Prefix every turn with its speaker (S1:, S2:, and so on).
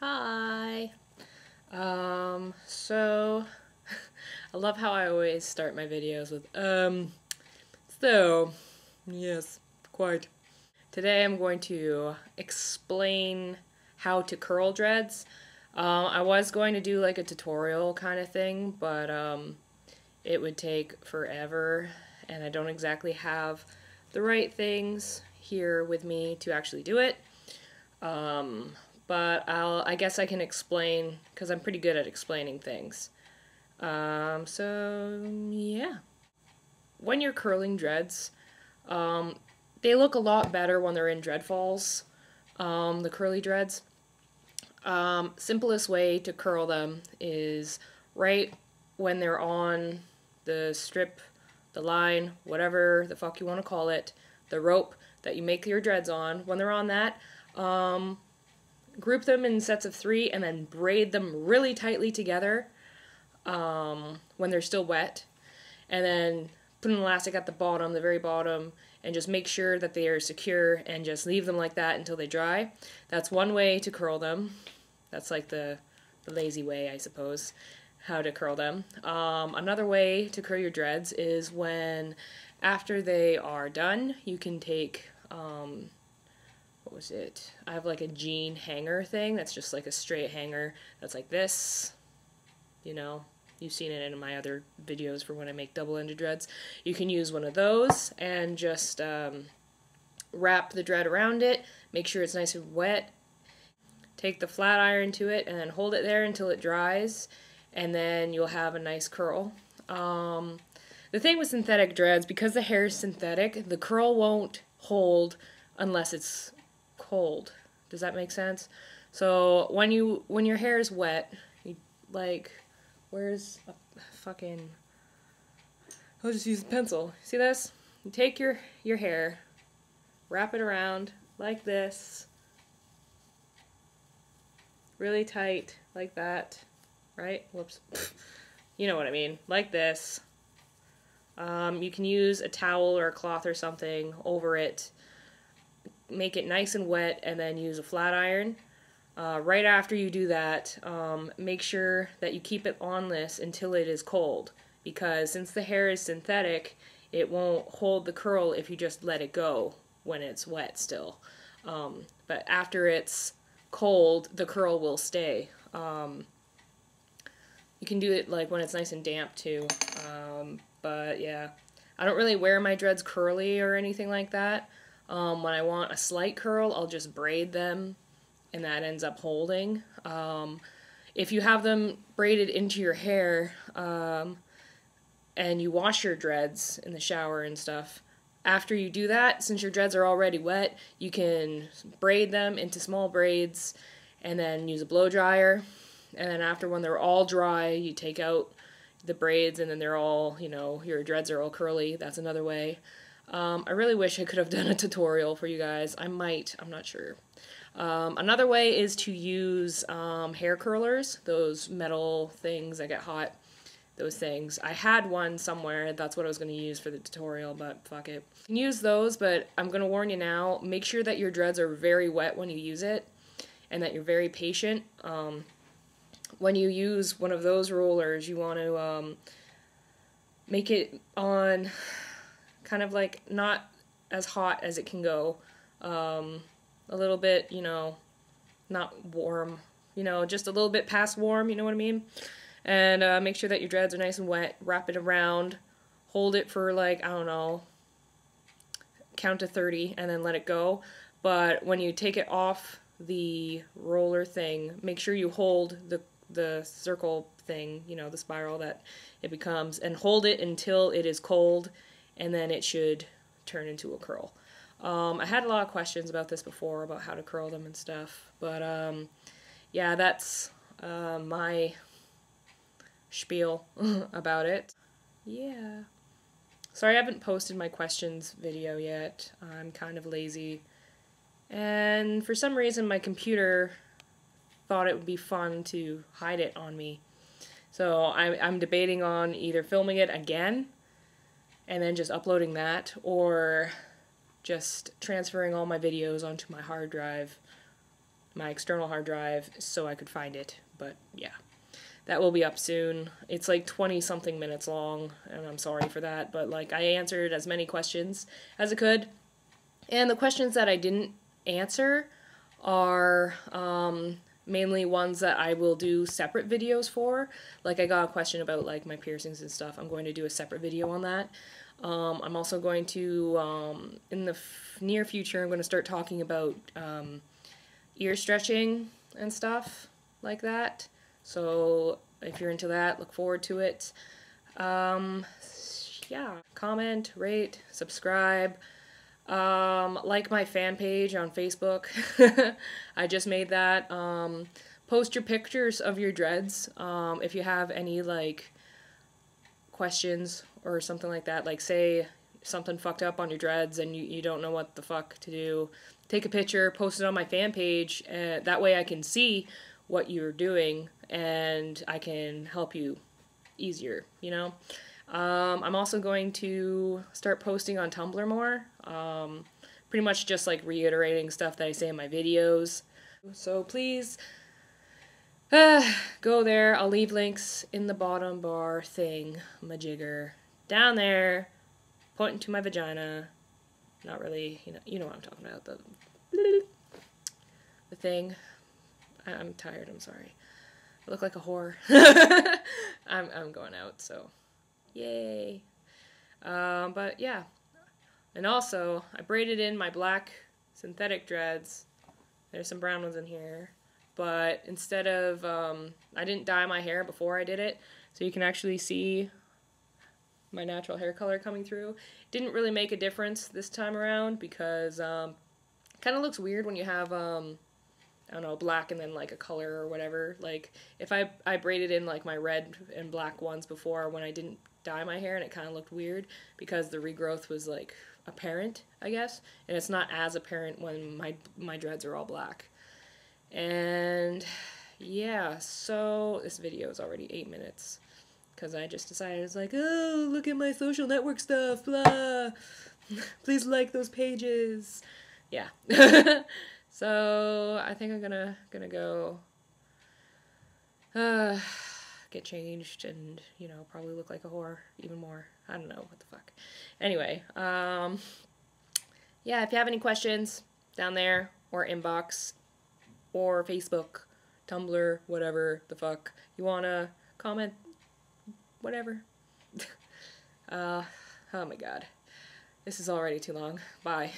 S1: Hi. So I love how I always start my videos with so yes, quite. Today I'm going to explain how to curl dreads. I was going to do like a tutorial kind of thing, but it would take forever and I don't exactly have the right things here with me to actually do it. But I guess I can explain because I'm pretty good at explaining things. So yeah, when you're curling dreads, they look a lot better when they're in dread falls. The curly dreads. Simplest way to curl them is right when they're on the strip, the line, whatever the fuck you want to call it, the rope that you make your dreads on. When they're on that, group them in sets of 3 and then braid them really tightly together when they're still wet. And then put an elastic at the bottom, the very bottom, and just make sure that they are secure and just leave them like that until they dry. That's one way to curl them. That's like the lazy way, I suppose, how to curl them. Another way to curl your dreads is when after they are done, you can take what was it? I have like a jean hanger thing that's just like a straight hanger that's like this, you know. You've seen it in my other videos for when I make double-ended dreads. You can use one of those and just wrap the dread around it, make sure it's nice and wet, take the flat iron to it, and then hold it there until it dries, and then you'll have a nice curl. The thing with synthetic dreads, because the hair is synthetic, the curl won't hold unless it's cold. Does that make sense? So when your hair is wet, you like, where's a fucking, I'll just use a pencil. See this? You take your hair, wrap it around like this, really tight like that, right? Whoops. You know what I mean, like this. You can use a towel or a cloth or something over it, make it nice and wet, and then use a flat iron. Right after you do that, make sure that you keep it on this until it is cold, because since the hair is synthetic, it won't hold the curl if you just let it go when it's wet still. But after it's cold, the curl will stay. You can do it like when it's nice and damp too. But yeah, I don't really wear my dreads curly or anything like that. When I want a slight curl, I'll just braid them, and that ends up holding. If you have them braided into your hair, and you wash your dreads in the shower and stuff, after you do that, since your dreads are already wet, you can braid them into small braids and then use a blow dryer. And then after, when they're all dry, you take out the braids and then they're all, you know, your dreads are all curly. That's another way. I really wish I could have done a tutorial for you guys. I might, I'm not sure. Another way is to use hair curlers, those metal things that get hot, those things. I had one somewhere, that's what I was going to use for the tutorial, but fuck it. You can use those, but I'm going to warn you now, make sure that your dreads are very wet when you use it, and that you're very patient. When you use one of those rollers, you want to make it on kind of like not as hot as it can go. A little bit, you know, not warm, you know, just a little bit past warm, you know what I mean? And make sure that your dreads are nice and wet, wrap it around, hold it for like, I don't know, count to 30 and then let it go. But when you take it off the roller thing, make sure you hold the circle thing, you know, the spiral that it becomes, and hold it until it is cold, and then it should turn into a curl. I had a lot of questions about this before, about how to curl them and stuff, but yeah, that's my spiel about it. Yeah. Sorry I haven't posted my questions video yet. I'm kind of lazy. And for some reason my computer thought it would be fun to hide it on me. So I'm debating on either filming it again and then just uploading that, or just transferring all my videos onto my hard drive, my external hard drive so I could find it. But yeah, that will be up soon. It's like 20 something minutes long, and I'm sorry for that, but like I answered as many questions as I could. And the questions that I didn't answer are mainly ones that I will do separate videos for. Like I got a question about like my piercings and stuff. I'm going to do a separate video on that. I'm also going to, in the near future, I'm going to start talking about ear stretching and stuff like that. So if you're into that, look forward to it. Yeah, comment, rate, subscribe. Like my fan page on Facebook. I just made that. Post your pictures of your dreads. If you have any like questions or something like that, like say something fucked up on your dreads and you don't know what the fuck to do, take a picture, post it on my fan page, and that way I can see what you're doing and I can help you easier, you know? I'm also going to start posting on Tumblr more. Pretty much just like reiterating stuff that I say in my videos. So please go there. I'll leave links in the bottom bar thing, majigger. Down there, pointing to my vagina. Not really, you know what I'm talking about. The thing. I'm tired, I'm sorry. I look like a whore. I'm going out, so yay. But yeah. And also, I braided in my black synthetic dreads. There's some brown ones in here. But instead of, I didn't dye my hair before I did it, so you can actually see my natural hair color coming through. Didn't really make a difference this time around because kind of looks weird when you have, I don't know, black and then like a color or whatever. Like if I braided in like my red and black ones before when I didn't dye my hair, and it kind of looked weird because the regrowth was like apparent, I guess, and it's not as apparent when my dreads are all black. And yeah, so this video is already 8 minutes because I just decided, it's like, oh, look at my social network stuff, blah. Please like those pages. Yeah. So I think I'm gonna go get changed and, you know, probably look like a whore even more. I don't know, what the fuck. Anyway, yeah, if you have any questions, down there, or inbox, or Facebook, Tumblr, whatever the fuck you wanna comment, whatever. Oh my god. This is already too long. Bye.